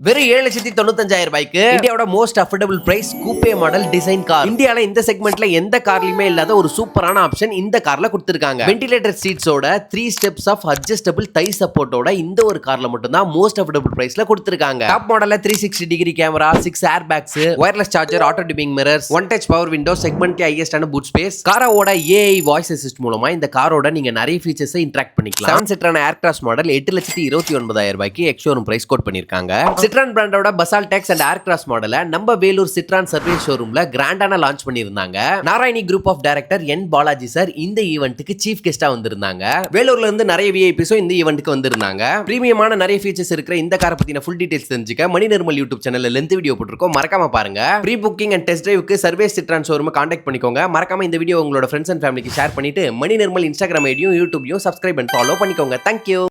வெறும் 7,95,000 ரூபாய்க்கு இந்தியாவோட most affordable price coupe model design car. இந்தியால இந்த செக்மெண்ட்ல எந்த கார்லயுமே இல்லாத ஒரு சூப்பரான ஆப்ஷன் இந்த கார்ல கொடுத்திருக்காங்க. வென்டிலேட்டர் சீட்ஸோட 3 ஸ்டெப்ஸ் ஆஃப் அட்ஜஸ்டபிள் தை சப்போர்ட்டோட இந்த ஒரு கார்ல மட்டும் தான் மோஸ்ட் அஃபோர்டபிள் பிரைஸ்ல கொடுத்திருக்காங்க. டாப் மாடல்ல 360 degree camera, 6 air bags, wireless charger, auto dipping mirrors, one touch power window, segment ஹையஸ்டான பூட் ஸ்பேஸ், காரோட ஏஐ வாய்ஸ் அசிஸ்ட் மூலமா இந்த காரோட நீங்க நிறைய ஃபீச்சர்ஸ் இன்டராக்ட் பண்ணிக்கலாம். 7 சீட்டரான ஏர் கிராஸ் மாடல் 8,29,000 ரூபாய்க்கு எக்ஸ்ஷோரூம் பிரைஸ் கோட் பண்ணிருக்காங்க. சிட்ரான் பிராண்டோட basalt அண்ட் ஏர் கிராஸ் மாடலை நம்ம வேலூர் சிட்ரான் சர்வேஷ் ஷோரூம்ல கிராண்டான லான்ச் பண்ணியிருந்தாங்க. Narayani group of director N Balaji sir இந்த ஈவென்ட்டுக்கு சீஃப் கெஸ்டா வந்திருந்தாங்க. வேலூர்ல இருந்து நிறைய விஐபிஸும் இந்த ஈவென்ட்டுக்கு வந்திருந்தாங்க. பிரீமியமான நிறைய ஃபீச்சர்ஸ் இருக்கிற இந்த காரை பத்தின ஃபுல் டீடைல்ஸ் தெரிஞ்சுக்க மணி நிர்மல் யூடியூப் சேனல்ல லென்த் வீடியோ போட்டுருக்கோம், மறக்காம பாருங்க. ப்ரீ புக்கிங் அண்ட் டெஸ்ட் டிரைவுக்கு சர்வேஷ் சிட்ரான் ஷோரூம் கான்டாக்ட் பண்ணிக்கோங்க. மறக்காம இந்த வீடியோ உங்களோட ஃப்ரெண்ட்ஸ் அண்ட் ஃபேமிலிக்கு ஷேர் பண்ணிட்டு மணி நிர்மல் இன்ஸ்டாகிராம் ஐடியும் யூடியூபையும் சப்ஸ்கிரைப் அண்ட் ஃபாலோ பண்ணிக்கோங்க. தேங்க்யூ.